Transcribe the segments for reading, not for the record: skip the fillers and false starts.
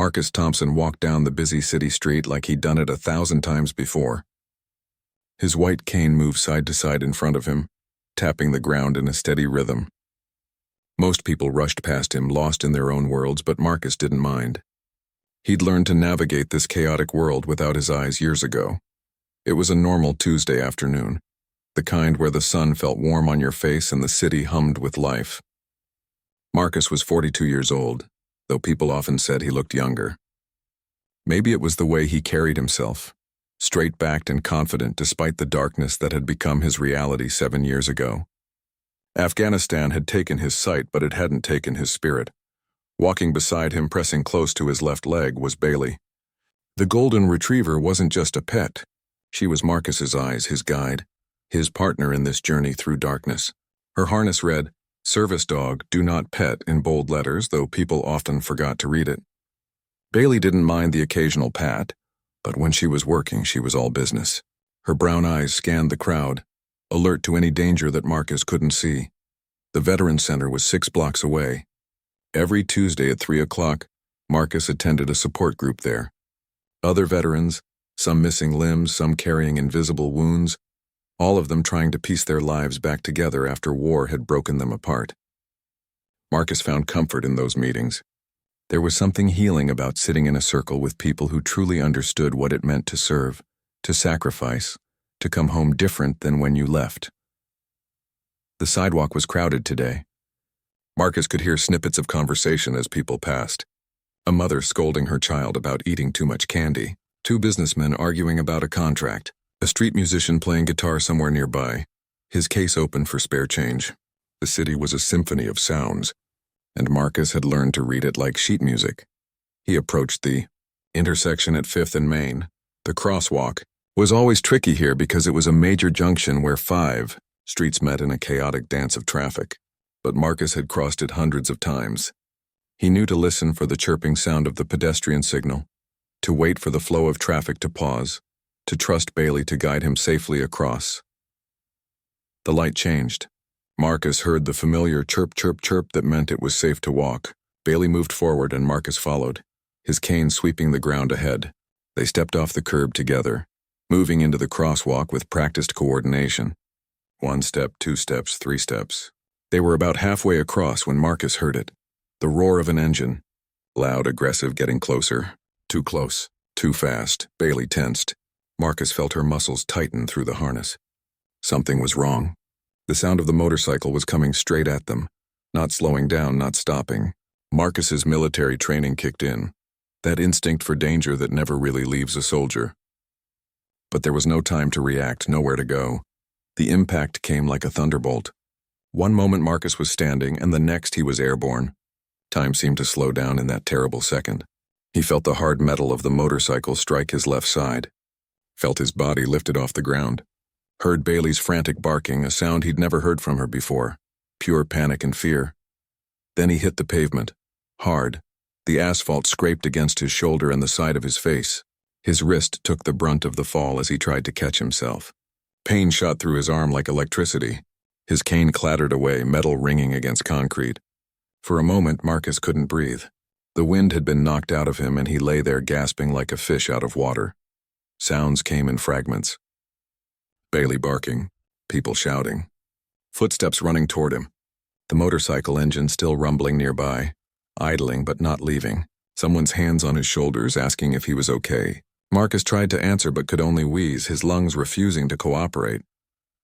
Marcus Thompson walked down the busy city street like he'd done it 1,000 times before. His white cane moved side to side in front of him, tapping the ground in a steady rhythm. Most people rushed past him, lost in their own worlds, but Marcus didn't mind. He'd learned to navigate this chaotic world without his eyes years ago. It was a normal Tuesday afternoon, the kind where the sun felt warm on your face and the city hummed with life. Marcus was 42 years old, though people often said he looked younger. Maybe it was the way he carried himself, straight-backed and confident despite the darkness that had become his reality 7 years ago. Afghanistan had taken his sight, but it hadn't taken his spirit. Walking beside him, pressing close to his left leg, was Bailey. The golden retriever wasn't just a pet. She was Marcus's eyes, his guide, his partner in this journey through darkness. Her harness read, "Service dog, do not pet," in bold letters, though people often forgot to read it. Bailey didn't mind the occasional pat, but when she was working, she was all business. Her brown eyes scanned the crowd, alert to any danger that Marcus couldn't see. The Veterans Center was 6 blocks away. Every Tuesday at 3 o'clock, Marcus attended a support group there. Other veterans, some missing limbs, some carrying invisible wounds, all of them trying to piece their lives back together after war had broken them apart. Marcus found comfort in those meetings. There was something healing about sitting in a circle with people who truly understood what it meant to serve, to sacrifice, to come home different than when you left. The sidewalk was crowded today. Marcus could hear snippets of conversation as people passed. A mother scolding her child about eating too much candy, 2 businessmen arguing about a contract, a street musician playing guitar somewhere nearby, his case open for spare change. The city was a symphony of sounds, and Marcus had learned to read it like sheet music. He approached the intersection at 5th and Main. The crosswalk was always tricky here because it was a major junction where 5 streets met in a chaotic dance of traffic. But Marcus had crossed it hundreds of times. He knew to listen for the chirping sound of the pedestrian signal, to wait for the flow of traffic to pause, to trust Bailey to guide him safely across. The light changed. Marcus heard the familiar chirp, chirp, chirp that meant it was safe to walk. Bailey moved forward and Marcus followed, his cane sweeping the ground ahead. They stepped off the curb together, moving into the crosswalk with practiced coordination. 1 step, 2 steps, 3 steps. They were about halfway across when Marcus heard it. The roar of an engine. Loud, aggressive, getting closer. Too close. Too fast. Bailey tensed. Marcus felt her muscles tighten through the harness. Something was wrong. The sound of the motorcycle was coming straight at them. Not slowing down, not stopping. Marcus's military training kicked in. That instinct for danger that never really leaves a soldier. But there was no time to react, nowhere to go. The impact came like a thunderbolt. One moment Marcus was standing, and the next he was airborne. Time seemed to slow down in that terrible second. He felt the hard metal of the motorcycle strike his left side. Felt his body lifted off the ground. Heard Bailey's frantic barking, a sound he'd never heard from her before. Pure panic and fear. Then he hit the pavement. Hard. The asphalt scraped against his shoulder and the side of his face. His wrist took the brunt of the fall as he tried to catch himself. Pain shot through his arm like electricity. His cane clattered away, metal ringing against concrete. For a moment, Marcus couldn't breathe. The wind had been knocked out of him and he lay there gasping like a fish out of water. Sounds came in fragments. Bailey barking, people shouting, footsteps running toward him. The motorcycle engine still rumbling nearby, idling but not leaving. Someone's hands on his shoulders asking if he was okay. Marcus tried to answer but could only wheeze, his lungs refusing to cooperate.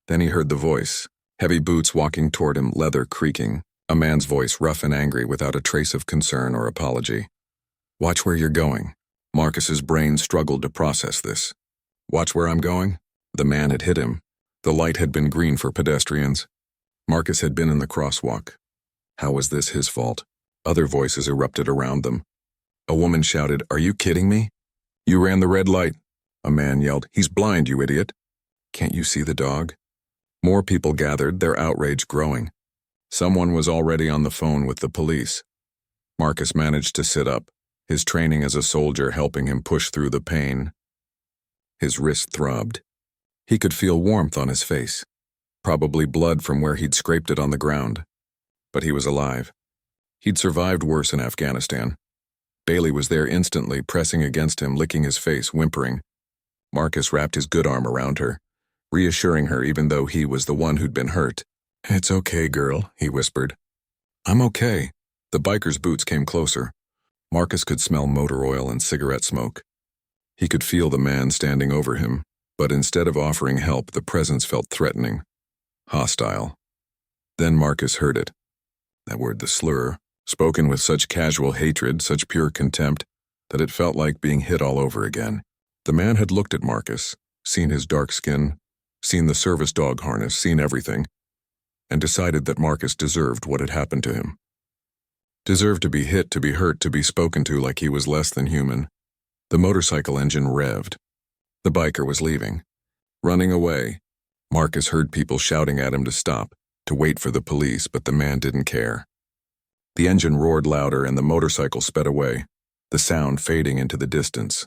Then he heard the voice. Heavy boots walking toward him, leather creaking. A man's voice, rough and angry, without a trace of concern or apology. "Watch where you're going." Marcus's brain struggled to process this. "Watch where I'm going?" The man had hit him. The light had been green for pedestrians. Marcus had been in the crosswalk. How was this his fault? Other voices erupted around them. A woman shouted, "Are you kidding me? You ran the red light." A man yelled, "He's blind, you idiot." "Can't you see the dog?" More people gathered, their outrage growing. Someone was already on the phone with the police. Marcus managed to sit up, his training as a soldier helping him push through the pain. His wrist throbbed. He could feel warmth on his face, probably blood from where he'd scraped it on the ground. But he was alive. He'd survived worse in Afghanistan. Bailey was there instantly, pressing against him, licking his face, whimpering. Marcus wrapped his good arm around her, reassuring her even though he was the one who'd been hurt. "It's okay, girl," he whispered. "I'm okay." The biker's boots came closer. Marcus could smell motor oil and cigarette smoke. He could feel the man standing over him, but instead of offering help, the presence felt threatening, hostile. Then Marcus heard it. That word, the slur, spoken with such casual hatred, such pure contempt, that it felt like being hit all over again. The man had looked at Marcus, seen his dark skin, seen the service dog harness, seen everything, and decided that Marcus deserved what had happened to him. Deserved to be hit, to be hurt, to be spoken to like he was less than human. The motorcycle engine revved. The biker was leaving, running away. Marcus heard people shouting at him to stop, to wait for the police, but the man didn't care. The engine roared louder and the motorcycle sped away, the sound fading into the distance.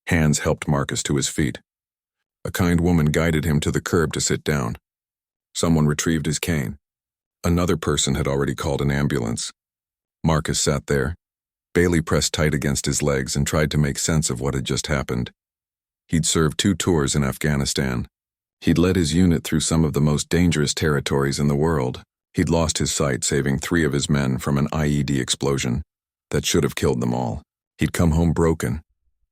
Hands helped Marcus to his feet. A kind woman guided him to the curb to sit down. Someone retrieved his cane. Another person had already called an ambulance. Marcus sat there. Bailey pressed tight against his legs and tried to make sense of what had just happened. He'd served 2 tours in Afghanistan. He'd led his unit through some of the most dangerous territories in the world. He'd lost his sight, saving 3 of his men from an IED explosion that should have killed them all. He'd come home broken,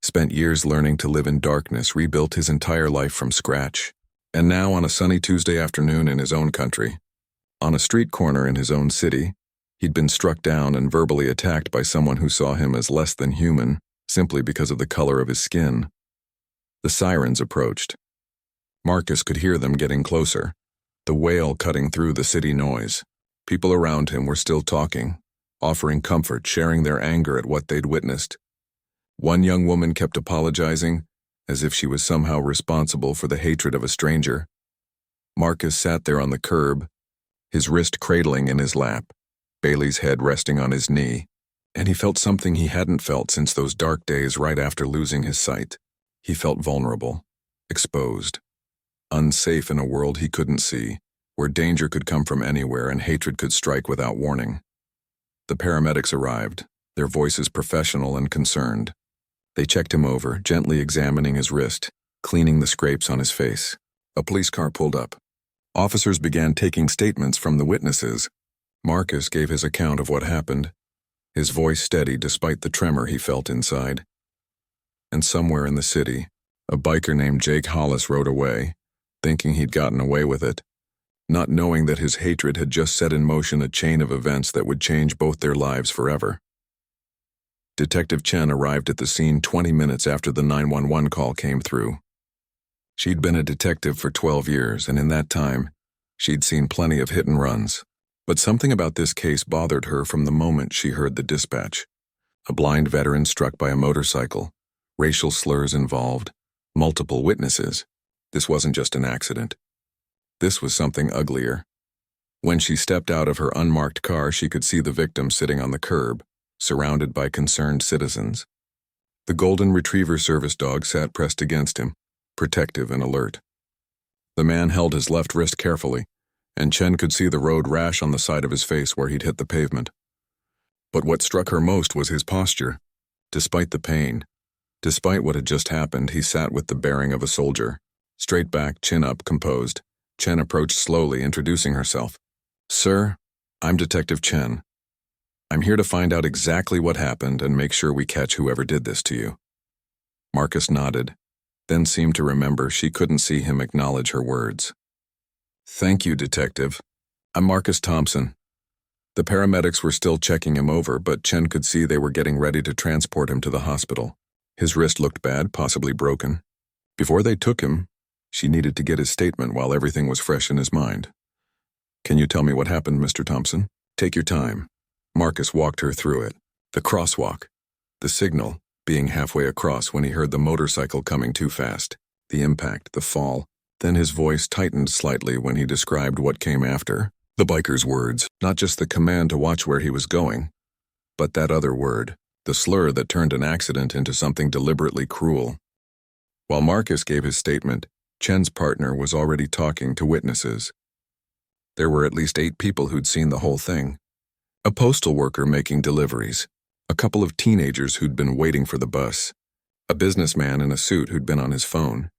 spent years learning to live in darkness, rebuilt his entire life from scratch. And now, on a sunny Tuesday afternoon in his own country, on a street corner in his own city, he'd been struck down and verbally attacked by someone who saw him as less than human, simply because of the color of his skin. The sirens approached. Marcus could hear them getting closer, the wail cutting through the city noise. People around him were still talking, offering comfort, sharing their anger at what they'd witnessed. One young woman kept apologizing, as if she was somehow responsible for the hatred of a stranger. Marcus sat there on the curb, his wrist cradling in his lap, Bailey's head resting on his knee, and he felt something he hadn't felt since those dark days right after losing his sight. He felt vulnerable, exposed, unsafe in a world he couldn't see, where danger could come from anywhere and hatred could strike without warning. The paramedics arrived, their voices professional and concerned. They checked him over, gently examining his wrist, cleaning the scrapes on his face. A police car pulled up. Officers began taking statements from the witnesses. Marcus gave his account of what happened, his voice steady despite the tremor he felt inside. And somewhere in the city, a biker named Jake Hollis rode away, thinking he'd gotten away with it, not knowing that his hatred had just set in motion a chain of events that would change both their lives forever. Detective Chen arrived at the scene 20 minutes after the 911 call came through. She'd been a detective for 12 years, and in that time, she'd seen plenty of hit and runs. But something about this case bothered her from the moment she heard the dispatch. A blind veteran struck by a motorcycle, racial slurs involved, multiple witnesses. This wasn't just an accident. This was something uglier. When she stepped out of her unmarked car, she could see the victim sitting on the curb, surrounded by concerned citizens. The golden retriever service dog sat pressed against him, protective and alert. The man held his left wrist carefully, and Chen could see the road rash on the side of his face where he'd hit the pavement. But what struck her most was his posture. Despite the pain, despite what had just happened, he sat with the bearing of a soldier. Straight back, chin up, composed. Chen approached slowly, introducing herself. "Sir, I'm Detective Chen. I'm here to find out exactly what happened and make sure we catch whoever did this to you." Marcus nodded, then seemed to remember she couldn't see him acknowledge her words. "Thank you, Detective. I'm Marcus Thompson." The paramedics were still checking him over, but Chen could see they were getting ready to transport him to the hospital. His wrist looked bad, possibly broken. Before they took him, she needed to get his statement while everything was fresh in his mind. "Can you tell me what happened, Mr. Thompson?" "Take your time." Marcus walked her through it. The crosswalk, the signal, being halfway across when he heard the motorcycle coming too fast, the impact, the fall. Then his voice tightened slightly when he described what came after. The biker's words, not just the command to watch where he was going, but that other word, the slur that turned an accident into something deliberately cruel. While Marcus gave his statement, Chen's partner was already talking to witnesses. There were at least 8 people who'd seen the whole thing. A postal worker making deliveries, A couple of teenagers who'd been waiting for the bus. A businessman in a suit who'd been on his phone.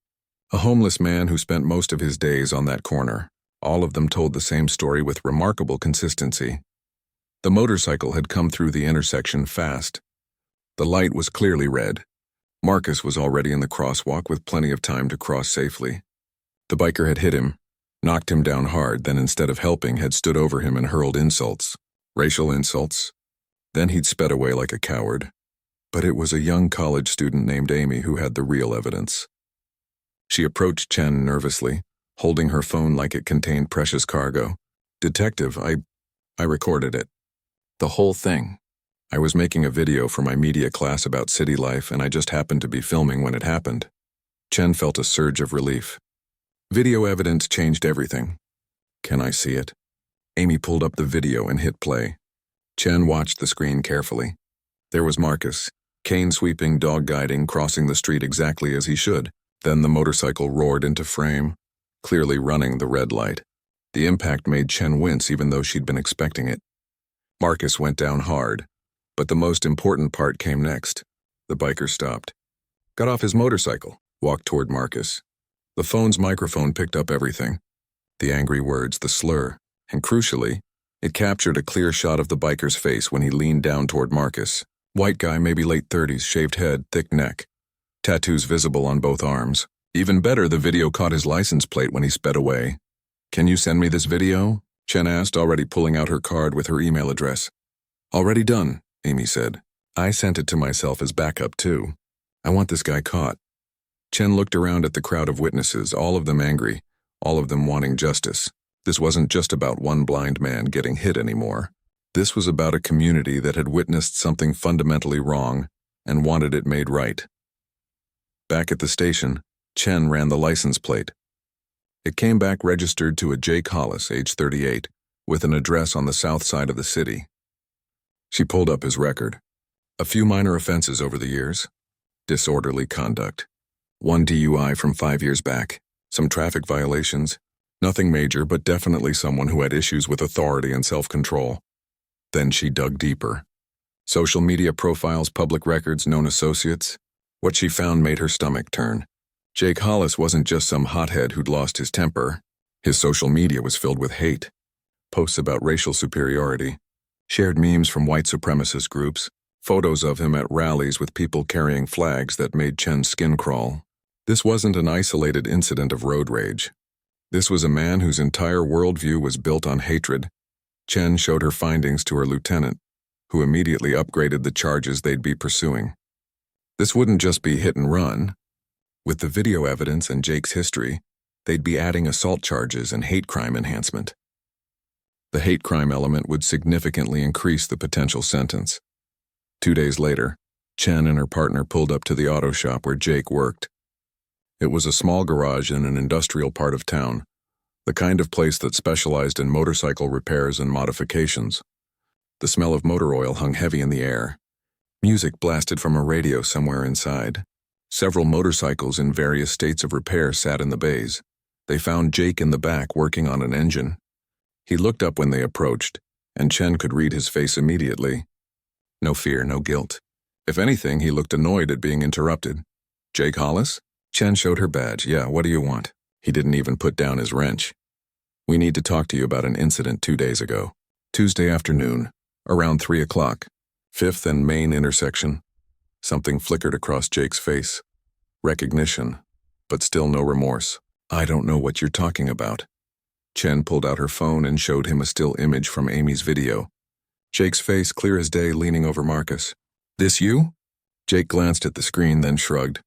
A homeless man who spent most of his days on that corner. All of them told the same story with remarkable consistency. The motorcycle had come through the intersection fast. The light was clearly red. Marcus was already in the crosswalk with plenty of time to cross safely. The biker had hit him, knocked him down hard, then instead of helping had stood over him and hurled insults. Racial insults. Then he'd sped away like a coward. But it was a young college student named Amy who had the real evidence. She approached Chen nervously, holding her phone like it contained precious cargo. "Detective, I recorded it. The whole thing. I was making a video for my media class about city life and I just happened to be filming when it happened." Chen felt a surge of relief. Video evidence changed everything. "Can I see it?" Amy pulled up the video and hit play. Chen watched the screen carefully. There was Marcus, cane sweeping, dog guiding, crossing the street exactly as he should. Then the motorcycle roared into frame, clearly running the red light. The impact made Chen wince even though she'd been expecting it. Marcus went down hard, but the most important part came next. The biker stopped, got off his motorcycle, walked toward Marcus. The phone's microphone picked up everything. The angry words, the slur, and crucially, it captured a clear shot of the biker's face when he leaned down toward Marcus. White guy, maybe late 30s, shaved head, thick neck. Tattoos visible on both arms. Even better, the video caught his license plate when he sped away. "Can you send me this video?" Chen asked, already pulling out her card with her email address. "Already done," Amy said. "I sent it to myself as backup, too. I want this guy caught." Chen looked around at the crowd of witnesses, all of them angry, all of them wanting justice. This wasn't just about one blind man getting hit anymore. This was about a community that had witnessed something fundamentally wrong and wanted it made right. Back at the station, Chen ran the license plate. It came back registered to a Jake Hollis, age 38, with an address on the south side of the city. She pulled up his record. A few minor offenses over the years. Disorderly conduct. One DUI from 5 years back. Some traffic violations. Nothing major, but definitely someone who had issues with authority and self-control. Then she dug deeper. Social media profiles, public records, known associates. What she found made her stomach turn. Jake Hollis wasn't just some hothead who'd lost his temper. His social media was filled with hate. Posts about racial superiority. Shared memes from white supremacist groups. Photos of him at rallies with people carrying flags that made Chen's skin crawl. This wasn't an isolated incident of road rage. This was a man whose entire worldview was built on hatred. Chen showed her findings to her lieutenant, who immediately upgraded the charges they'd be pursuing. This wouldn't just be hit and run. With the video evidence and Jake's history, they'd be adding assault charges and hate crime enhancement. The hate crime element would significantly increase the potential sentence. 2 days later, Chen and her partner pulled up to the auto shop where Jake worked. It was a small garage in an industrial part of town, the kind of place that specialized in motorcycle repairs and modifications. The smell of motor oil hung heavy in the air. Music blasted from a radio somewhere inside. Several motorcycles in various states of repair sat in the bays. They found Jake in the back working on an engine. He looked up when they approached, and Chen could read his face immediately. No fear, no guilt. If anything, he looked annoyed at being interrupted. "Jake Hollis?" Chen showed her badge. "Yeah, what do you want?" He didn't even put down his wrench. "We need to talk to you about an incident 2 days ago. Tuesday afternoon, around 3 o'clock. 5th and Main intersection." Something flickered across Jake's face. Recognition, but still no remorse. "I don't know what you're talking about." Chen pulled out her phone and showed him a still image from Amy's video. Jake's face clear as day, leaning over Marcus. "This you?" Jake glanced at the screen, then shrugged.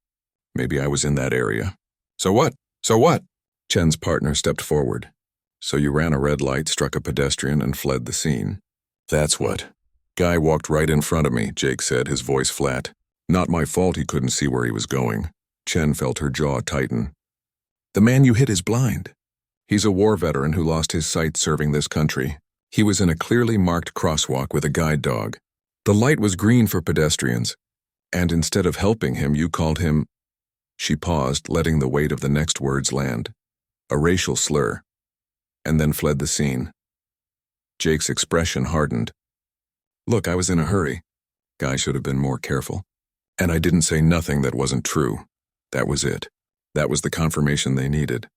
"Maybe I was in that area." So what? So what?" Chen's partner stepped forward. "So you ran a red light, struck a pedestrian, and fled the scene." "That's what." "Guy walked right in front of me," Jake said, his voice flat. "Not my fault he couldn't see where he was going." Chen felt her jaw tighten. "The man you hit is blind. He's a war veteran who lost his sight serving this country. He was in a clearly marked crosswalk with a guide dog. The light was green for pedestrians, and instead of helping him, you called him—" She paused, letting the weight of the next words land. "A racial slur," and then fled the scene. Jake's expression hardened. "Look, I was in a hurry. Guy should have been more careful. And I didn't say nothing that wasn't true. That was it. That was the confirmation they needed.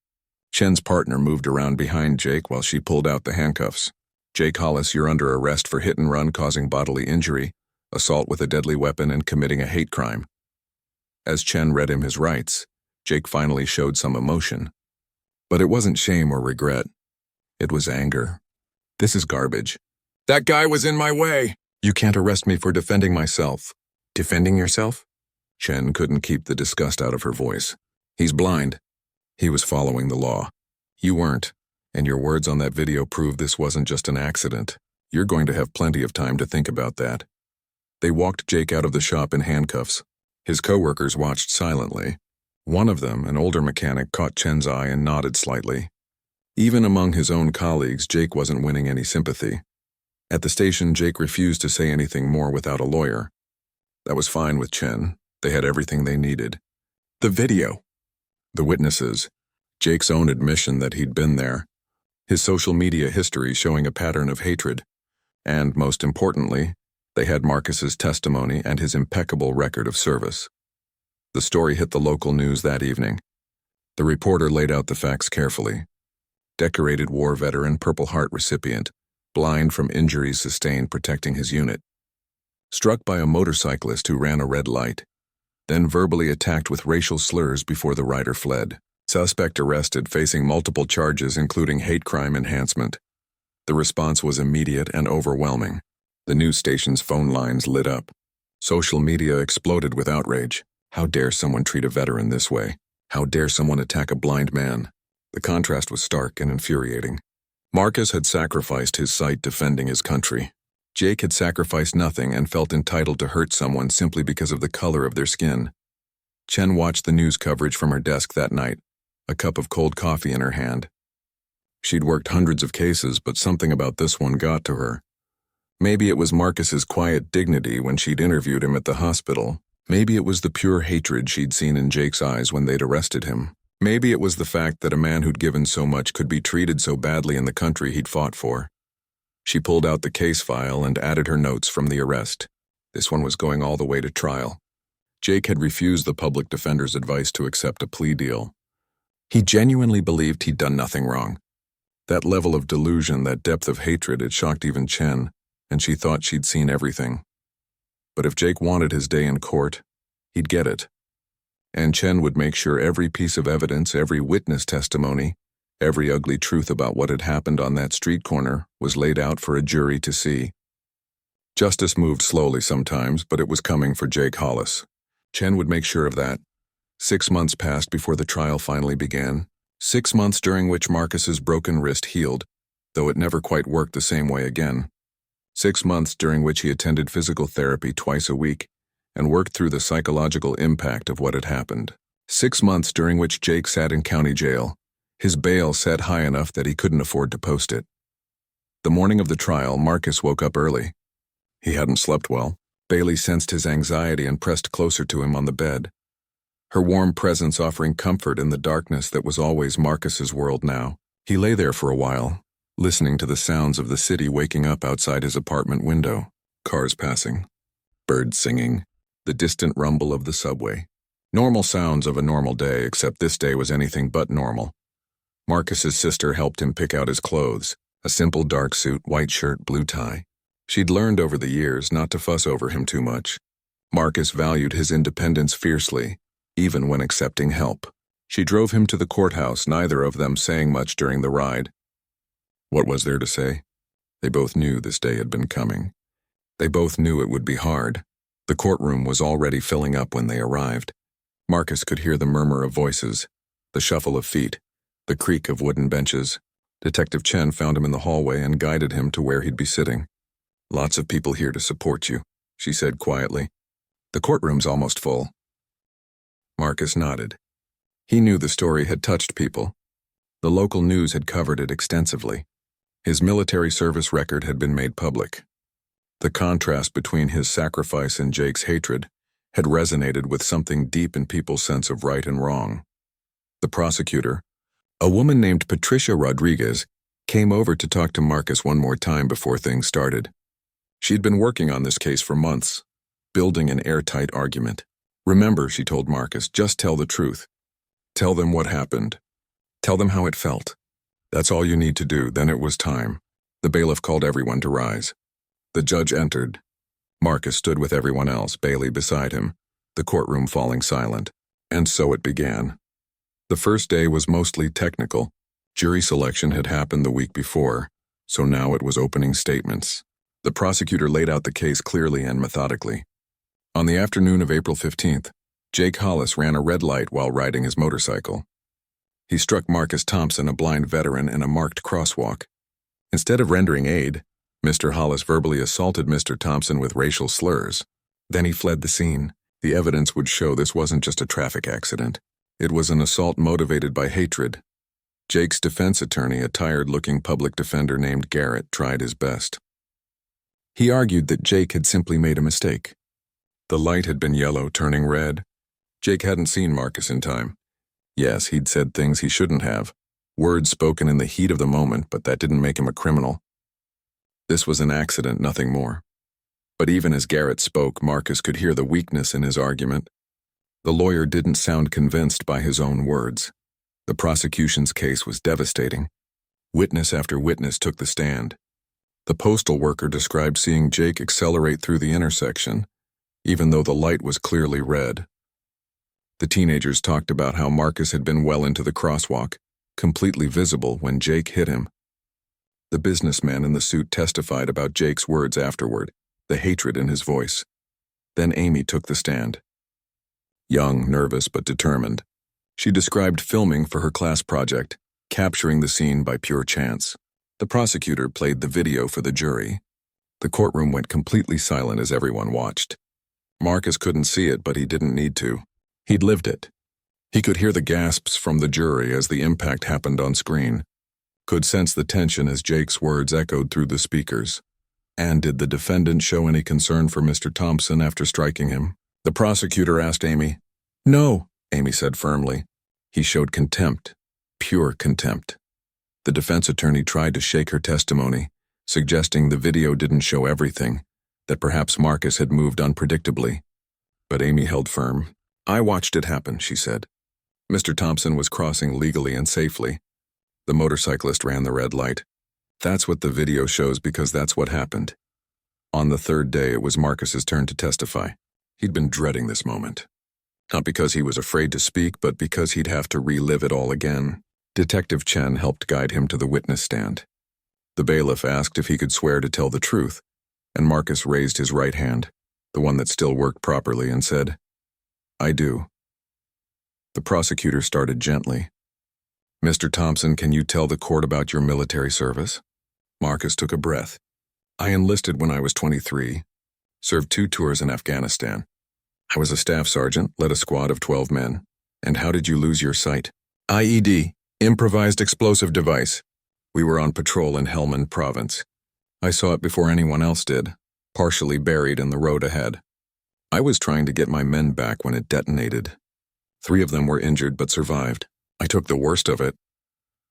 Chen's partner moved around behind Jake while she pulled out the handcuffs. Jake Hollis, you're under arrest for hit and run causing bodily injury, assault with a deadly weapon, and committing a hate crime. As Chen read him his rights, Jake finally showed some emotion. But it wasn't shame or regret. It was anger. This is garbage. That guy was in my way. You can't arrest me for defending myself. Defending yourself? Chen couldn't keep the disgust out of her voice. He's blind. He was following the law. You weren't, and your words on that video prove this wasn't just an accident. You're going to have plenty of time to think about that. They walked Jake out of the shop in handcuffs. His coworkers watched silently. One of them, an older mechanic, caught Chen's eye and nodded slightly. Even among his own colleagues, Jake wasn't winning any sympathy. At the station, Jake refused to say anything more without a lawyer. That was fine with Chen. They had everything they needed. The video. The witnesses. Jake's own admission that he'd been there. His social media history showing a pattern of hatred. And, most importantly, they had Marcus's testimony and his impeccable record of service. The story hit the local news that evening. The reporter laid out the facts carefully. Decorated war veteran, Purple Heart recipient, blind from injuries sustained protecting his unit. Struck by a motorcyclist who ran a red light. Then verbally attacked with racial slurs before the rider fled. Suspect arrested, facing multiple charges including hate crime enhancement. The response was immediate and overwhelming. The news station's phone lines lit up. Social media exploded with outrage. How dare someone treat a veteran this way? How dare someone attack a blind man? The contrast was stark and infuriating. Marcus had sacrificed his sight defending his country. Jake had sacrificed nothing and felt entitled to hurt someone simply because of the color of their skin. Chen watched the news coverage from her desk that night, a cup of cold coffee in her hand. She'd worked hundreds of cases, but something about this one got to her. Maybe it was Marcus's quiet dignity when she'd interviewed him at the hospital. Maybe it was the pure hatred she'd seen in Jake's eyes when they'd arrested him. Maybe it was the fact that a man who'd given so much could be treated so badly in the country he'd fought for. She pulled out the case file and added her notes from the arrest. This one was going all the way to trial. Jake had refused the public defender's advice to accept a plea deal. He genuinely believed he'd done nothing wrong. That level of delusion, that depth of hatred, it shocked even Chen, and she thought she'd seen everything. But if Jake wanted his day in court, he'd get it. And Chen would make sure every piece of evidence, every witness testimony, every ugly truth about what had happened on that street corner was laid out for a jury to see. Justice moved slowly sometimes, but it was coming for Jake Hollis. Chen would make sure of that. 6 months passed before the trial finally began. 6 months during which Marcus's broken wrist healed, though it never quite worked the same way again. 6 months during which he attended physical therapy twice a week and worked through the psychological impact of what had happened. 6 months during which Jake sat in county jail, his bail set high enough that he couldn't afford to post it. The morning of the trial, Marcus woke up early. He hadn't slept well. Bailey sensed his anxiety and pressed closer to him on the bed. Her warm presence offering comfort in the darkness that was always Marcus's world now. He lay there for a while, listening to the sounds of the city waking up outside his apartment window. Cars passing, birds singing, the distant rumble of the subway. Normal sounds of a normal day, except this day was anything but normal. Marcus's sister helped him pick out his clothes, a simple dark suit, white shirt, blue tie. She'd learned over the years not to fuss over him too much. Marcus valued his independence fiercely, even when accepting help. She drove him to the courthouse, neither of them saying much during the ride. What was there to say? They both knew this day had been coming. They both knew it would be hard. The courtroom was already filling up when they arrived. Marcus could hear the murmur of voices, the shuffle of feet, the creak of wooden benches. Detective Chen found him in the hallway and guided him to where he'd be sitting. "Lots of people here to support you," she said quietly. "The courtroom's almost full." Marcus nodded. He knew the story had touched people. The local news had covered it extensively. His military service record had been made public. The contrast between his sacrifice and Jake's hatred had resonated with something deep in people's sense of right and wrong. The prosecutor, a woman named Patricia Rodriguez, came over to talk to Marcus one more time before things started. She'd been working on this case for months. building an airtight argument. "Remember," she told Marcus, "just tell the truth. Tell them what happened. Tell them how it felt. That's all you need to do." Then it was time. The bailiff called everyone to rise. The judge entered. Marcus stood with everyone else, Bailey beside him, the courtroom falling silent. And so it began. The first day was mostly technical. Jury selection had happened the week before, so now it was opening statements. The prosecutor laid out the case clearly and methodically. On the afternoon of April 15th, Jake Hollis ran a red light while riding his motorcycle. He struck Marcus Thompson, a blind veteran, in a marked crosswalk. Instead of rendering aid, Mr. Hollis verbally assaulted Mr. Thompson with racial slurs. Then he fled the scene. The evidence would show this wasn't just a traffic accident. It was an assault motivated by hatred. Jake's defense attorney, a tired-looking public defender named Garrett, tried his best. He argued that Jake had simply made a mistake. The light had been yellow, turning red. Jake hadn't seen Marcus in time. Yes, he'd said things he shouldn't have, words spoken in the heat of the moment, but that didn't make him a criminal. This was an accident, nothing more. But even as Garrett spoke, Marcus could hear the weakness in his argument. The lawyer didn't sound convinced by his own words. The prosecution's case was devastating. Witness after witness took the stand. The postal worker described seeing Jake accelerate through the intersection, even though the light was clearly red. The teenagers talked about how Marcus had been well into the crosswalk, completely visible when Jake hit him. The businessman in the suit testified about Jake's words afterward, the hatred in his voice. Then Amy took the stand. Young, nervous, but determined, she described filming for her class project, capturing the scene by pure chance. The prosecutor played the video for the jury. The courtroom went completely silent as everyone watched. Marcus couldn't see it, but he didn't need to. He'd lived it. He could hear the gasps from the jury as the impact happened on screen, could sense the tension as Jake's words echoed through the speakers. And did the defendant show any concern for Mr. Thompson after striking him? The prosecutor asked Amy. "No," Amy said firmly. He showed contempt, pure contempt. The defense attorney tried to shake her testimony, suggesting the video didn't show everything, that perhaps Marcus had moved unpredictably. But Amy held firm. "I watched it happen," she said. Mr. Thompson was crossing legally and safely. The motorcyclist ran the red light. That's what the video shows because that's what happened. On the third day, it was Marcus's turn to testify. He'd been dreading this moment. Not because he was afraid to speak, but because he'd have to relive it all again. Detective Chen helped guide him to the witness stand. The bailiff asked if he could swear to tell the truth, and Marcus raised his right hand, the one that still worked properly, and said, "I do." The prosecutor started gently. "Mr. Thompson, can you tell the court about your military service?" Marcus took a breath. "I enlisted when I was 23, served 2 tours in Afghanistan. I was a staff sergeant, led a squad of 12 men. And how did you lose your sight?" "IED, improvised explosive device. We were on patrol in Helmand Province. I saw it before anyone else did, partially buried in the road ahead. I was trying to get my men back when it detonated. 3 of them were injured but survived. I took the worst of it."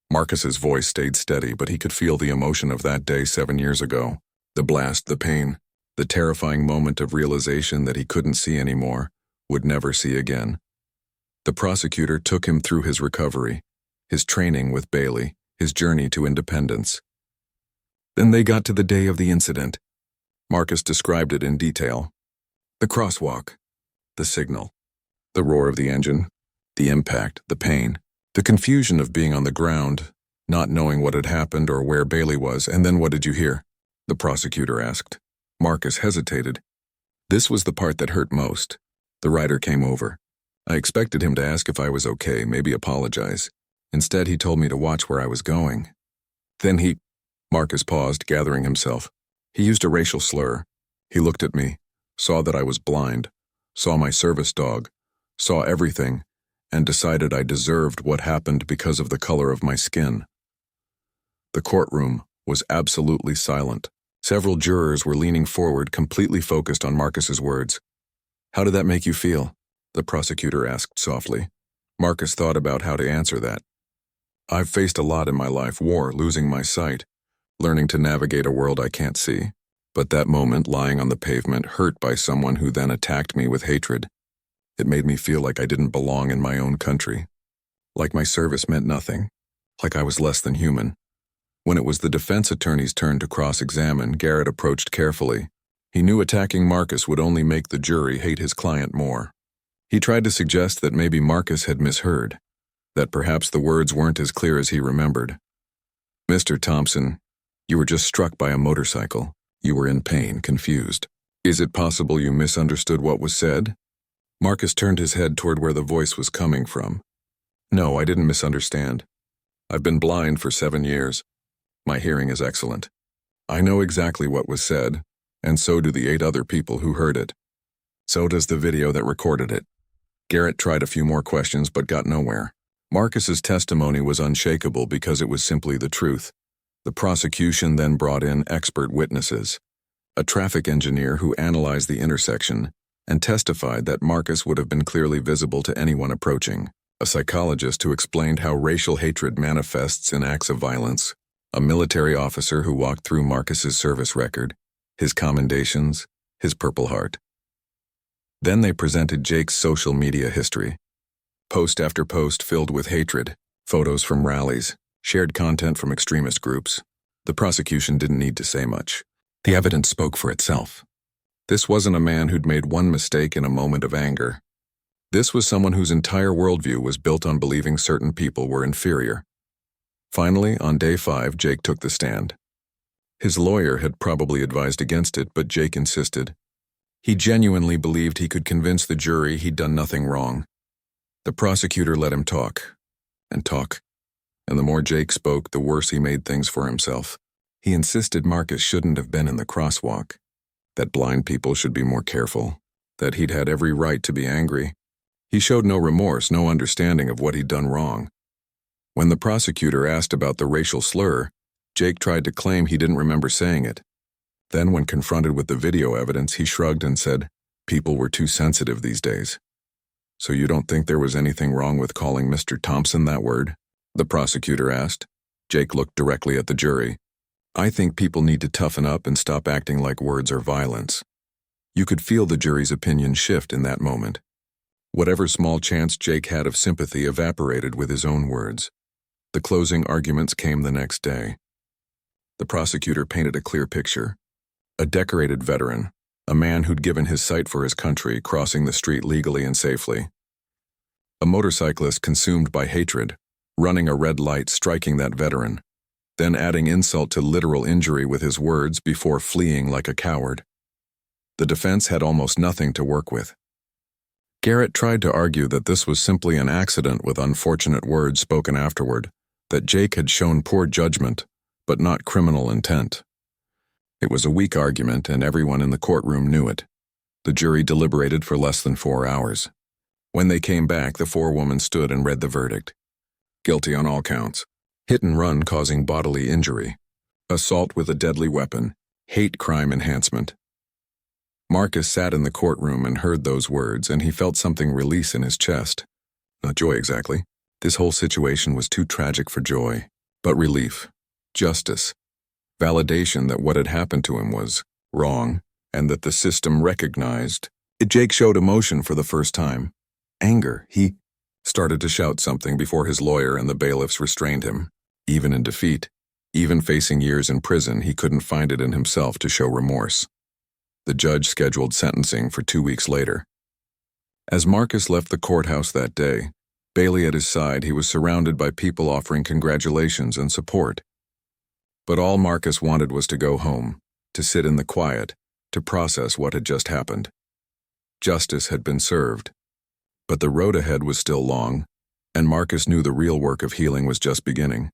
Marcus's voice stayed steady, but he could feel the emotion of that day 7 years ago. The blast, the pain, the terrifying moment of realization that he couldn't see anymore, would never see again. The prosecutor took him through his recovery, his training with Bailey, his journey to independence. Then they got to the day of the incident. Marcus described it in detail. The crosswalk, the signal, the roar of the engine, the impact, the pain, the confusion of being on the ground, not knowing what had happened or where Bailey was. "And then what did you hear?" the prosecutor asked. Marcus hesitated. This was the part that hurt most. The rider came over. I expected him to ask if I was okay, maybe apologize. Instead, he told me to watch where I was going. Then Marcus paused, gathering himself. He used a racial slur. He looked at me, saw that I was blind, saw my service dog, saw everything, and decided I deserved what happened because of the color of my skin. The courtroom was absolutely silent. Several jurors were leaning forward, completely focused on Marcus's words. "How did that make you feel?" the prosecutor asked softly. Marcus thought about how to answer that. "I've faced a lot in my life: war, losing my sight, learning to navigate a world I can't see. But that moment, lying on the pavement, hurt by someone who then attacked me with hatred. It made me feel like I didn't belong in my own country. Like my service meant nothing. Like I was less than human. When it was the defense attorney's turn to cross-examine, Garrett approached carefully. He knew attacking Marcus would only make the jury hate his client more. He tried to suggest that maybe Marcus had misheard, that perhaps the words weren't as clear as he remembered. "Mr. Thompson, you were just struck by a motorcycle. You were in pain, confused. Is it possible you misunderstood what was said?" Marcus turned his head toward where the voice was coming from. "No, I didn't misunderstand. I've been blind for 7 years. My hearing is excellent. I know exactly what was said, and so do the 8 other people who heard it. So does the video that recorded it." Garrett tried a few more questions but got nowhere. Marcus's testimony was unshakable because it was simply the truth. The prosecution then brought in expert witnesses, a traffic engineer who analyzed the intersection and testified that Marcus would have been clearly visible to anyone approaching, a psychologist who explained how racial hatred manifests in acts of violence, a military officer who walked through Marcus's service record, his commendations, his Purple Heart. Then they presented Jake's social media history. Post after post filled with hatred, photos from rallies, shared content from extremist groups. The prosecution didn't need to say much. The evidence spoke for itself. This wasn't a man who'd made one mistake in a moment of anger. This was someone whose entire worldview was built on believing certain people were inferior. Finally, on day 5, Jake took the stand. His lawyer had probably advised against it, but Jake insisted. He genuinely believed he could convince the jury he'd done nothing wrong. The prosecutor let him talk, and the more Jake spoke, the worse he made things for himself. He insisted Marcus shouldn't have been in the crosswalk, that blind people should be more careful, that he'd had every right to be angry. He showed no remorse, no understanding of what he'd done wrong. When the prosecutor asked about the racial slur, Jake tried to claim he didn't remember saying it. Then, when confronted with the video evidence, he shrugged and said, "People were too sensitive these days." "So you don't think there was anything wrong with calling Mr. Thompson that word?" the prosecutor asked. Jake looked directly at the jury. "I think people need to toughen up and stop acting like words are violence." You could feel the jury's opinion shift in that moment. Whatever small chance Jake had of sympathy evaporated with his own words. The closing arguments came the next day. The prosecutor painted a clear picture. A decorated veteran, a man who'd given his sight for his country, crossing the street legally and safely. A motorcyclist consumed by hatred, running a red light, striking that veteran, then adding insult to literal injury with his words before fleeing like a coward. The defense had almost nothing to work with. Garrett tried to argue that this was simply an accident with unfortunate words spoken afterward, that Jake had shown poor judgment, but not criminal intent. It was a weak argument, and everyone in the courtroom knew it. The jury deliberated for less than 4 hours. When they came back, the forewoman stood and read the verdict. Guilty on all counts. Hit and run causing bodily injury. Assault with a deadly weapon. Hate crime enhancement. Marcus sat in the courtroom and heard those words, and he felt something release in his chest. Not joy exactly. This whole situation was too tragic for joy. But relief. Justice. Validation that what had happened to him was wrong, and that the system recognized. Jake showed emotion for the first time. Anger. He started to shout something before his lawyer and the bailiffs restrained him. Even in defeat, even facing years in prison, he couldn't find it in himself to show remorse. The judge scheduled sentencing for 2 weeks later. As Marcus left the courthouse that day, Bailey at his side, he was surrounded by people offering congratulations and support. But all Marcus wanted was to go home, to sit in the quiet, to process what had just happened. Justice had been served. But the road ahead was still long, and Marcus knew the real work of healing was just beginning.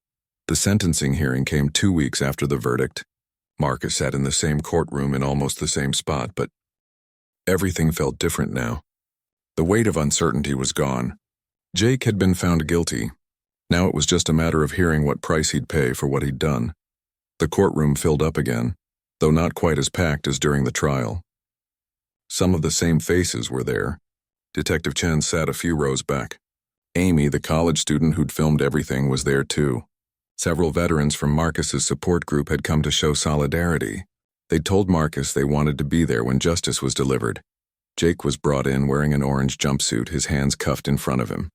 The sentencing hearing came 2 weeks after the verdict. Marcus sat in the same courtroom in almost the same spot, but everything felt different now. The weight of uncertainty was gone. Jake had been found guilty. Now it was just a matter of hearing what price he'd pay for what he'd done. The courtroom filled up again, though not quite as packed as during the trial. Some of the same faces were there. Detective Chen sat a few rows back. Amy, the college student who'd filmed everything, was there too. Several veterans from Marcus's support group had come to show solidarity. They told Marcus they wanted to be there when justice was delivered. Jake was brought in wearing an orange jumpsuit, his hands cuffed in front of him.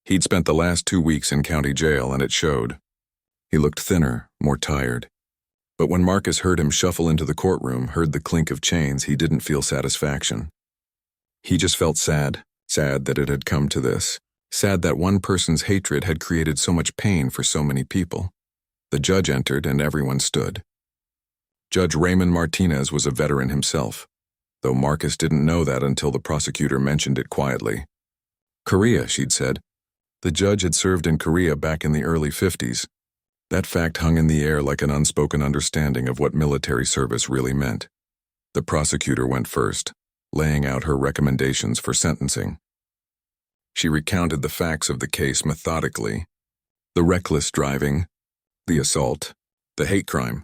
He'd spent the last 2 weeks in county jail, and it showed. He looked thinner, more tired. But when Marcus heard him shuffle into the courtroom, heard the clink of chains, he didn't feel satisfaction. He just felt sad that it had come to this. Sad that one person's hatred had created so much pain for so many people. The judge entered and everyone stood. Judge Raymond Martinez was a veteran himself, though Marcus didn't know that until the prosecutor mentioned it quietly. Korea, she'd said. The judge had served in Korea back in the early 50s. That fact hung in the air like an unspoken understanding of what military service really meant. The prosecutor went first, laying out her recommendations for sentencing. She recounted the facts of the case methodically. The reckless driving, the assault, the hate crime,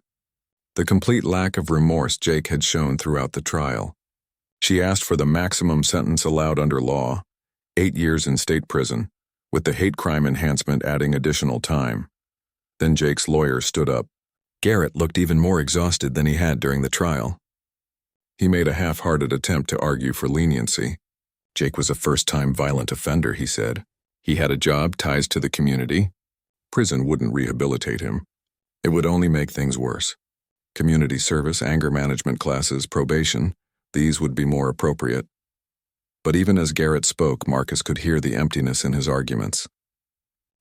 the complete lack of remorse Jake had shown throughout the trial. She asked for the maximum sentence allowed under law, 8 years in state prison, with the hate crime enhancement adding additional time. Then Jake's lawyer stood up. Garrett looked even more exhausted than he had during the trial. He made a half-hearted attempt to argue for leniency. Jake was a first-time violent offender, he said. He had a job, ties to the community. Prison wouldn't rehabilitate him. It would only make things worse. Community service, anger management classes, probation, these would be more appropriate. But even as Garrett spoke, Marcus could hear the emptiness in his arguments.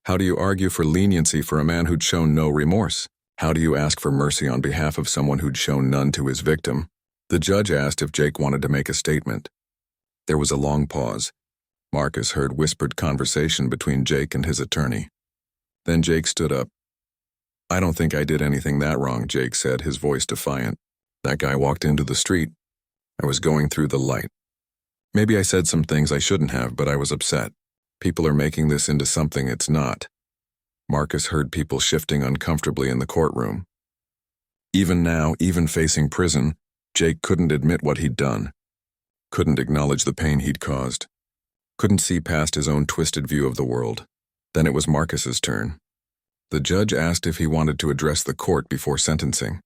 How do you argue for leniency for a man who'd shown no remorse? How do you ask for mercy on behalf of someone who'd shown none to his victim? The judge asked if Jake wanted to make a statement. There was a long pause. Marcus heard whispered conversation between Jake and his attorney. Then Jake stood up. I don't think I did anything that wrong, Jake said, his voice defiant. That guy walked into the street. I was going through the light. Maybe I said some things I shouldn't have, but I was upset. People are making this into something it's not. Marcus heard people shifting uncomfortably in the courtroom. Even now, even facing prison, Jake couldn't admit what he'd done. Couldn't acknowledge the pain he'd caused. Couldn't see past his own twisted view of the world. Then it was Marcus's turn. The judge asked if he wanted to address the court before sentencing.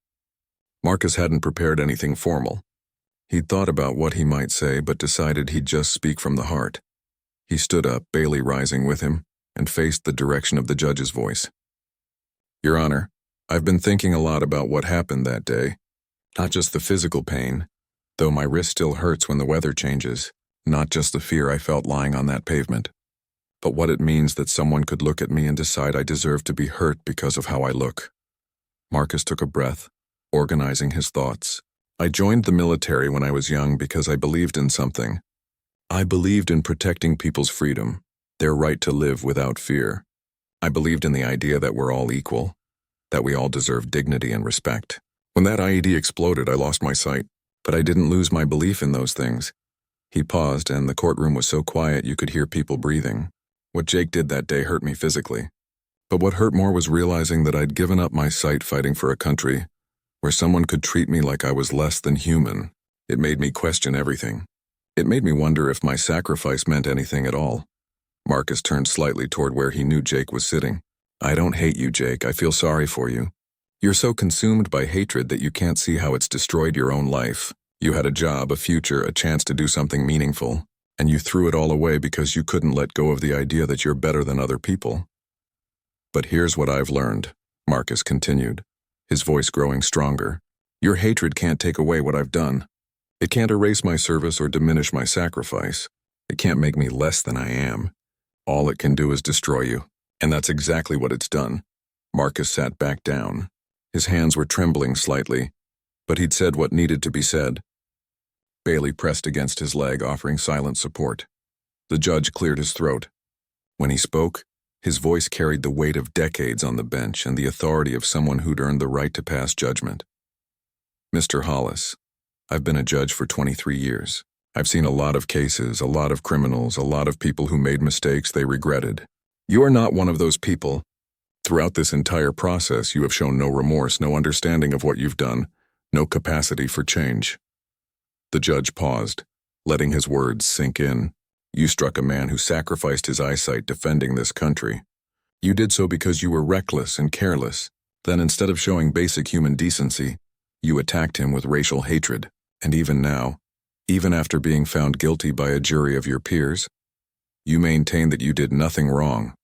Marcus hadn't prepared anything formal. He'd thought about what he might say, but decided he'd just speak from the heart. He stood up, Bailey rising with him, and faced the direction of the judge's voice. Your Honor, I've been thinking a lot about what happened that day. Not just the physical pain, though my wrist still hurts when the weather changes. Not just the fear I felt lying on that pavement, but what it means that someone could look at me and decide I deserve to be hurt because of how I look. Marcus took a breath, organizing his thoughts. I joined the military when I was young because I believed in something. I believed in protecting people's freedom, their right to live without fear. I believed in the idea that we're all equal, that we all deserve dignity and respect. When that IED exploded, I lost my sight, but I didn't lose my belief in those things. He paused, and the courtroom was so quiet you could hear people breathing. What Jake did that day hurt me physically. But what hurt more was realizing that I'd given up my sight fighting for a country where someone could treat me like I was less than human. It made me question everything. It made me wonder if my sacrifice meant anything at all. Marcus turned slightly toward where he knew Jake was sitting. I don't hate you, Jake. I feel sorry for you. You're so consumed by hatred that you can't see how it's destroyed your own life. You had a job, a future, a chance to do something meaningful, and you threw it all away because you couldn't let go of the idea that you're better than other people. But here's what I've learned, Marcus continued, his voice growing stronger. Your hatred can't take away what I've done. It can't erase my service or diminish my sacrifice. It can't make me less than I am. All it can do is destroy you, and that's exactly what it's done. Marcus sat back down. His hands were trembling slightly, but he'd said what needed to be said. Bailey pressed against his leg, offering silent support. The judge cleared his throat. When he spoke, his voice carried the weight of decades on the bench and the authority of someone who'd earned the right to pass judgment. Mr. Hollis, I've been a judge for 23 years. I've seen a lot of cases, a lot of criminals, a lot of people who made mistakes they regretted. You are not one of those people. Throughout this entire process, you have shown no remorse, no understanding of what you've done, no capacity for change. The judge paused, letting his words sink in. You struck a man who sacrificed his eyesight defending this country. You did so because you were reckless and careless. Then instead of showing basic human decency, You attacked him with racial hatred, and even now, even after being found guilty by a jury of your peers, you maintain that you did nothing wrong.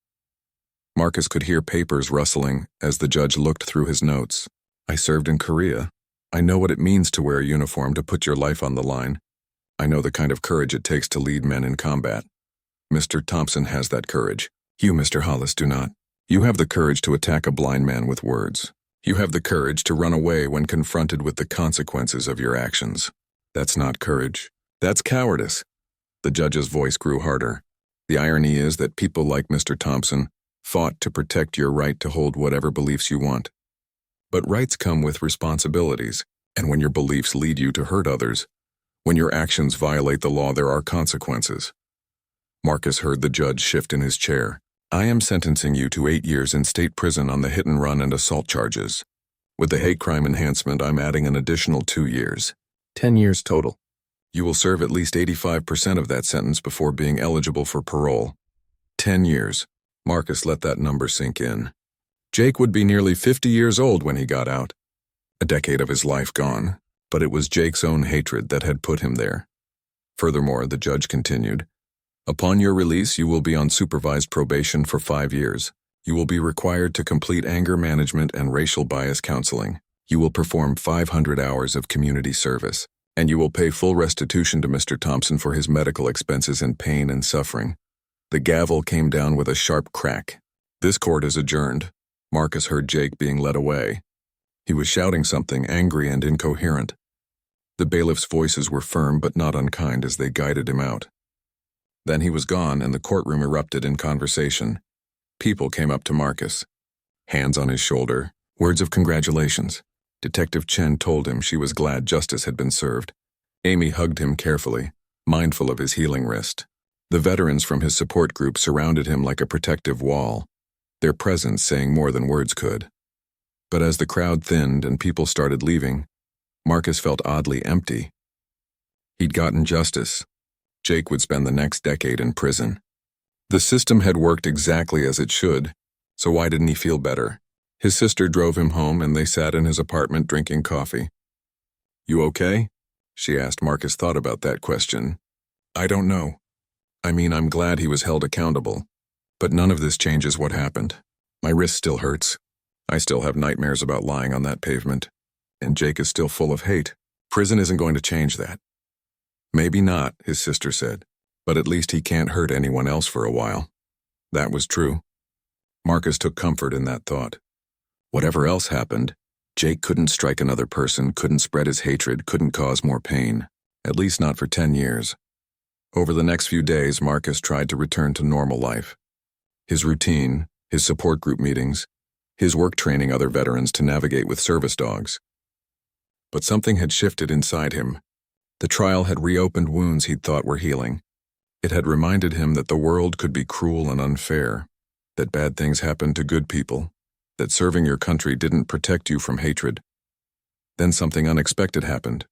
Marcus could hear papers rustling as the judge looked through his notes. I served in Korea. I know what it means to wear a uniform to put your life on the line. I know the kind of courage it takes to lead men in combat. Mr. Thompson has that courage. You, Mr. Hollis, do not. You have the courage to attack a blind man with words. You have the courage to run away when confronted with the consequences of your actions. That's not courage. That's cowardice. The judge's voice grew harder. The irony is that people like Mr. Thompson fought to protect your right to hold whatever beliefs you want. But rights come with responsibilities, and when your beliefs lead you to hurt others, when your actions violate the law, there are consequences. Marcus heard the judge shift in his chair. I am sentencing you to 8 years in state prison on the hit-and-run and assault charges. With the hate crime enhancement, I'm adding an additional 2 years. 10 years total. You will serve at least 85% of that sentence before being eligible for parole. 10 years. Marcus let that number sink in. Jake would be nearly 50 years old when he got out. A decade of his life gone, but it was Jake's own hatred that had put him there. Furthermore, the judge continued, upon your release, you will be on supervised probation for 5 years. You will be required to complete anger management and racial bias counseling. You will perform 500 hours of community service, and you will pay full restitution to Mr. Thompson for his medical expenses and pain and suffering. The gavel came down with a sharp crack. This court is adjourned. Marcus heard Jake being led away. He was shouting something angry and incoherent. The bailiff's voices were firm but not unkind as they guided him out. Then he was gone and the courtroom erupted in conversation. People came up to Marcus. Hands on his shoulder, words of congratulations. Detective Chen told him she was glad justice had been served. Amy hugged him carefully, mindful of his healing wrist. The veterans from his support group surrounded him like a protective wall, their presence saying more than words could. But as the crowd thinned and people started leaving, Marcus felt oddly empty. He'd gotten justice. Jake would spend the next decade in prison. The system had worked exactly as it should, so why didn't he feel better? His sister drove him home and they sat in his apartment drinking coffee. You okay? She asked. Marcus thought about that question. I don't know. I mean, I'm glad he was held accountable. But none of this changes what happened. My wrist still hurts. I still have nightmares about lying on that pavement. And Jake is still full of hate. Prison isn't going to change that. Maybe not, his sister said. But at least he can't hurt anyone else for a while. That was true. Marcus took comfort in that thought. Whatever else happened, Jake couldn't strike another person, couldn't spread his hatred, couldn't cause more pain. At least not for 10 years. Over the next few days, Marcus tried to return to normal life. His routine, his support group meetings, his work training other veterans to navigate with service dogs. But something had shifted inside him. The trial had reopened wounds he'd thought were healing. It had reminded him that the world could be cruel and unfair, that bad things happened to good people, that serving your country didn't protect you from hatred. Then something unexpected happened.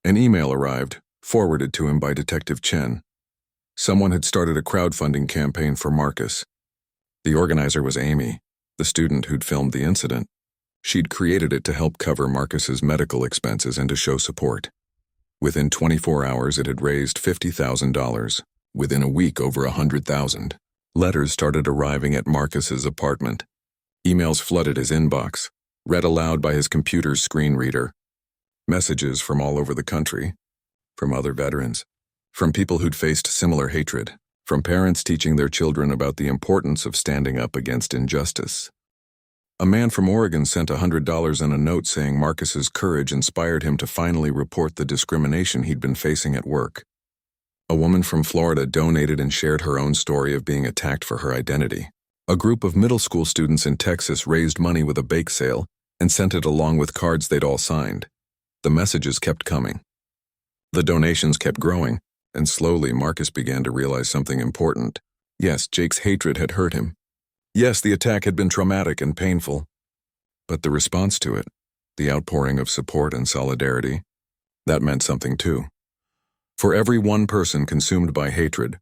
An email arrived, forwarded to him by Detective Chen. Someone had started a crowdfunding campaign for Marcus. The organizer was Amy, the student who'd filmed the incident. She'd created it to help cover Marcus's medical expenses and to show support. Within 24 hours, it had raised $50,000. Within a week, over $100,000. Letters started arriving at Marcus's apartment. Emails flooded his inbox, read aloud by his computer's screen reader. Messages from all over the country. From other veterans. From people who'd faced similar hatred. From parents teaching their children about the importance of standing up against injustice. A man from Oregon sent $100 and a note saying Marcus's courage inspired him to finally report the discrimination he'd been facing at work. A woman from Florida donated and shared her own story of being attacked for her identity. A group of middle school students in Texas raised money with a bake sale and sent it along with cards they'd all signed. The messages kept coming. The donations kept growing, and slowly Marcus began to realize something important. Yes, Jake's hatred had hurt him. Yes, the attack had been traumatic and painful. But the response to it, the outpouring of support and solidarity, that meant something too. For every one person consumed by hatred,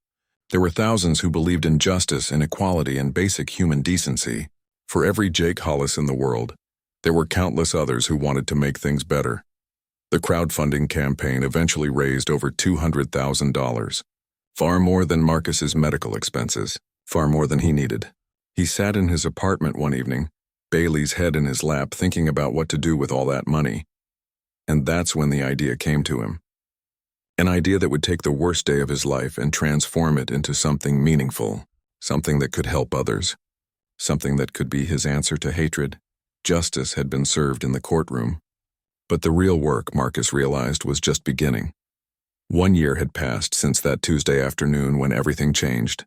there were thousands who believed in justice and equality and basic human decency. For every Jake Hollis in the world, There were countless others who wanted to make things better. The crowdfunding campaign eventually raised over $200,000, far more than Marcus's medical expenses, far more than he needed. He sat in his apartment one evening, Bailey's head in his lap, thinking about what to do with all that money. And that's when the idea came to him. An idea that would take the worst day of his life and transform it into something meaningful, something that could help others, something that could be his answer to hatred. Justice had been served in the courtroom. But the real work, Marcus realized, was just beginning. 1 year had passed since that Tuesday afternoon when everything changed.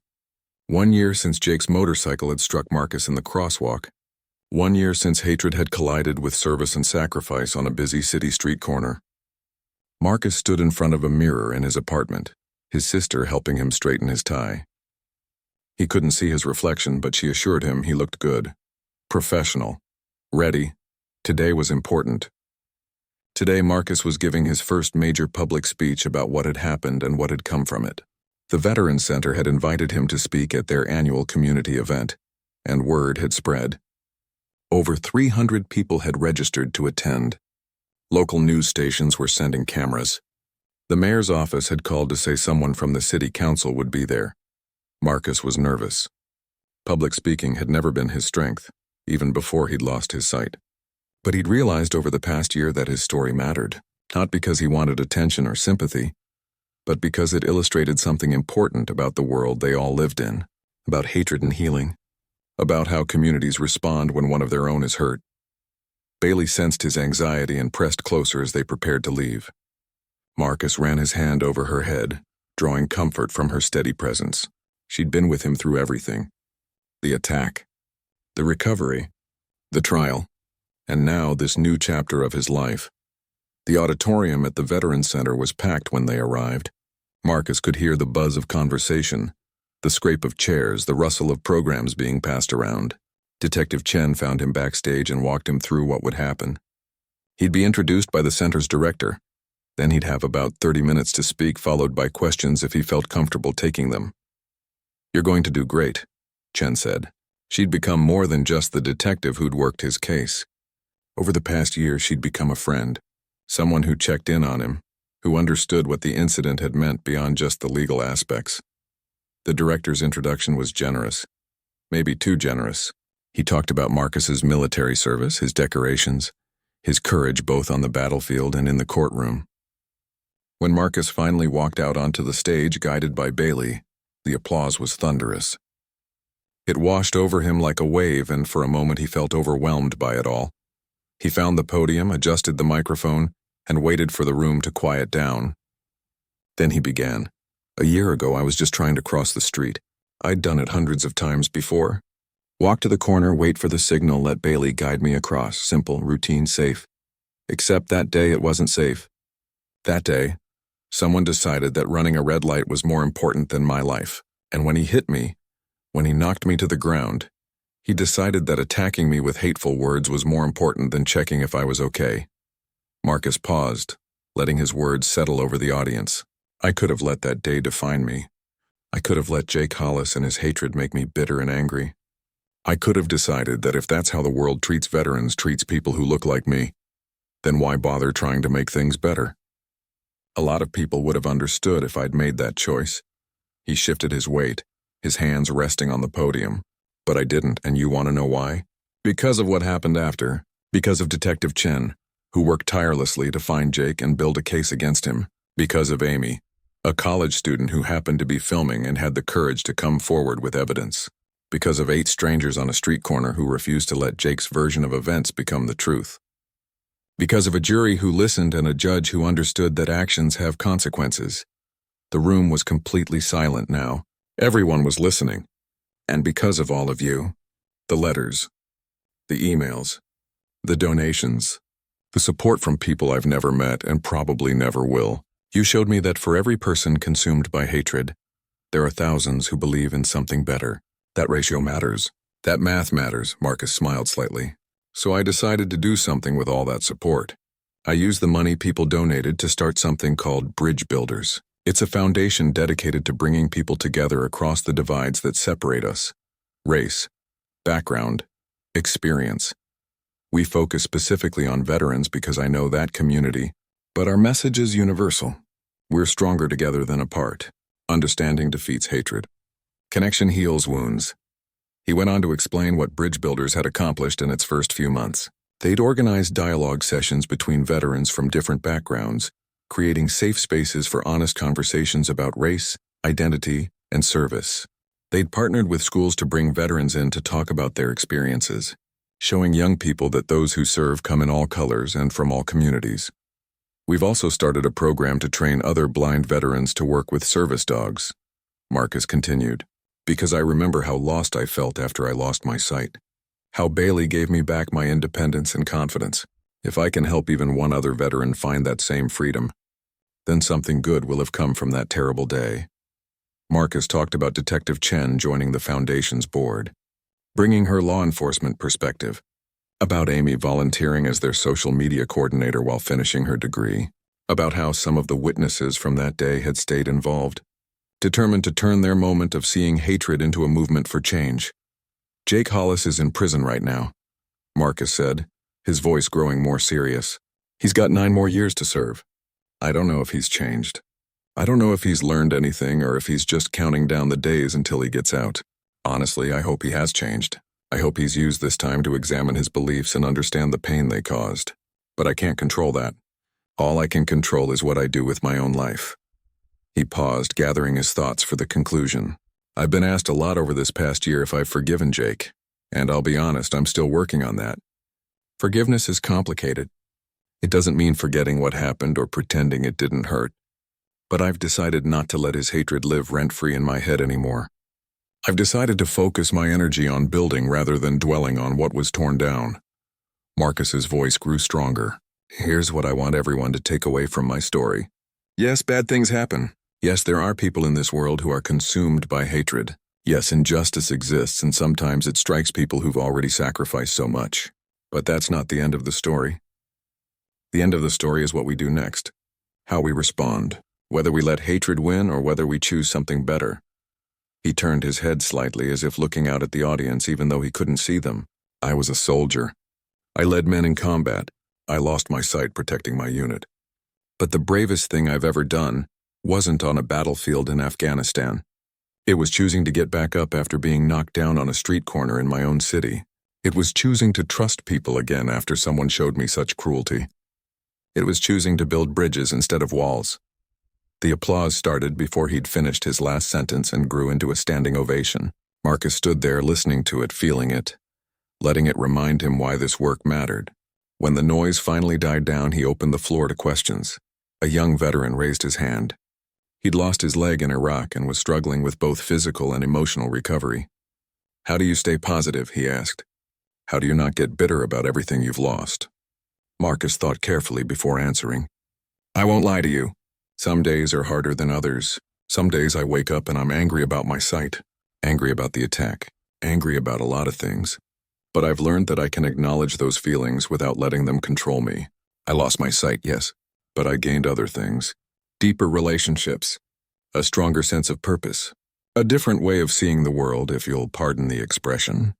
1 year since Jake's motorcycle had struck Marcus in the crosswalk. 1 year since hatred had collided with service and sacrifice on a busy city street corner. Marcus stood in front of a mirror in his apartment, his sister helping him straighten his tie. He couldn't see his reflection, but she assured him he looked good. Professional. Ready. Today was important. Today, Marcus was giving his first major public speech about what had happened and what had come from it. The Veterans Center had invited him to speak at their annual community event, and word had spread. Over 300 people had registered to attend. Local news stations were sending cameras. The mayor's office had called to say someone from the city council would be there. Marcus was nervous. Public speaking had never been his strength, even before he'd lost his sight. But he'd realized over the past year that his story mattered, not because he wanted attention or sympathy, but because it illustrated something important about the world they all lived in, about hatred and healing, about how communities respond when one of their own is hurt. Bailey sensed his anxiety and pressed closer as they prepared to leave. Marcus ran his hand over her head, drawing comfort from her steady presence. She'd been with him through everything. The attack, the recovery, the trial, and now this new chapter of his life. The auditorium at the Veterans Center was packed when they arrived. Marcus could hear the buzz of conversation, the scrape of chairs, the rustle of programs being passed around. Detective Chen found him backstage and walked him through what would happen. He'd be introduced by the center's director. Then he'd have about 30 minutes to speak, followed by questions if he felt comfortable taking them. "You're going to do great," Chen said. She'd become more than just the detective who'd worked his case. Over the past year, she'd become a friend, someone who checked in on him, who understood what the incident had meant beyond just the legal aspects. The director's introduction was generous, maybe too generous. He talked about Marcus's military service, his decorations, his courage both on the battlefield and in the courtroom. When Marcus finally walked out onto the stage, guided by Bailey, the applause was thunderous. It washed over him like a wave, and for a moment he felt overwhelmed by it all. He found the podium, adjusted the microphone, and waited for the room to quiet down. Then he began. "A year ago, I was just trying to cross the street. I'd done it hundreds of times before. Walk to the corner, wait for the signal, let Bailey guide me across. Simple, routine, safe. Except that day it wasn't safe. That day, someone decided that running a red light was more important than my life. And when he hit me, when he knocked me to the ground, he decided that attacking me with hateful words was more important than checking if I was okay." Marcus paused, letting his words settle over the audience. "I could have let that day define me. I could have let Jake Hollis and his hatred make me bitter and angry. I could have decided that if that's how the world treats veterans, treats people who look like me, then why bother trying to make things better? A lot of people would have understood if I'd made that choice." He shifted his weight, his hands resting on the podium. "But I didn't, and you want to know why? Because of what happened after. Because of Detective Chen, who worked tirelessly to find Jake and build a case against him. Because of Amy, a college student who happened to be filming and had the courage to come forward with evidence. Because of 8 strangers on a street corner who refused to let Jake's version of events become the truth. Because of a jury who listened and a judge who understood that actions have consequences." The room was completely silent now. Everyone was listening. "And because of all of you, the letters, the emails, the donations, the support from people I've never met and probably never will, you showed me that for every person consumed by hatred, there are thousands who believe in something better. That ratio matters. That math matters." Marcus smiled slightly. "So I decided to do something with all that support. I used the money people donated to start something called Bridge Builders. It's a foundation dedicated to bringing people together across the divides that separate us. Race, background, experience. We focus specifically on veterans because I know that community, but our message is universal. We're stronger together than apart. Understanding defeats hatred. Connection heals wounds. He went on to explain what Bridge Builders had accomplished in its first few months. They'd organized dialogue sessions between veterans from different backgrounds, creating safe spaces for honest conversations about race, identity, and service. They'd partnered with schools to bring veterans in to talk about their experiences, showing young people that those who serve come in all colors and from all communities. We've also started a program to train other blind veterans to work with service dogs. Marcus continued, because I remember how lost I felt after I lost my sight. How Bailey gave me back my independence and confidence. If I can help even one other veteran find that same freedom, then something good will have come from that terrible day. Marcus talked about Detective Chen joining the Foundation's board, bringing her law enforcement perspective, about Amy volunteering as their social media coordinator while finishing her degree, about how some of the witnesses from that day had stayed involved, determined to turn their moment of seeing hatred into a movement for change. Jake Hollis is in prison right now, Marcus said, his voice growing more serious. He's got 9 more years to serve. I don't know if he's changed. I don't know if he's learned anything or if he's just counting down the days until he gets out. Honestly, I hope he has changed. I hope he's used this time to examine his beliefs and understand the pain they caused. But I can't control that. All I can control is what I do with my own life. He paused, gathering his thoughts for the conclusion. I've been asked a lot over this past year if I've forgiven Jake, and I'll be honest, I'm still working on that. Forgiveness is complicated. It doesn't mean forgetting what happened or pretending it didn't hurt. But I've decided not to let his hatred live rent-free in my head anymore. I've decided to focus my energy on building rather than dwelling on what was torn down. Marcus's voice grew stronger. Here's what I want everyone to take away from my story. Yes, bad things happen. Yes, there are people in this world who are consumed by hatred. Yes, injustice exists, and sometimes it strikes people who've already sacrificed so much. But that's not the end of the story. The end of the story is what we do next. How we respond. Whether we let hatred win or whether we choose something better. He turned his head slightly as if looking out at the audience even though he couldn't see them. I was a soldier. I led men in combat. I lost my sight protecting my unit. But the bravest thing I've ever done wasn't on a battlefield in Afghanistan. It was choosing to get back up after being knocked down on a street corner in my own city. It was choosing to trust people again after someone showed me such cruelty. It was choosing to build bridges instead of walls. The applause started before he'd finished his last sentence and grew into a standing ovation. Marcus stood there listening to it, feeling it, letting it remind him why this work mattered. When the noise finally died down, he opened the floor to questions. A young veteran raised his hand. He'd lost his leg in Iraq and was struggling with both physical and emotional recovery. How do you stay positive, he asked. How do you not get bitter about everything you've lost? Marcus thought carefully before answering. I won't lie to you. Some days are harder than others. Some days I wake up and I'm angry about my sight, angry about the attack, angry about a lot of things. But I've learned that I can acknowledge those feelings without letting them control me. I lost my sight, yes, but I gained other things. Deeper relationships, a stronger sense of purpose, a different way of seeing the world, if you'll pardon the expression.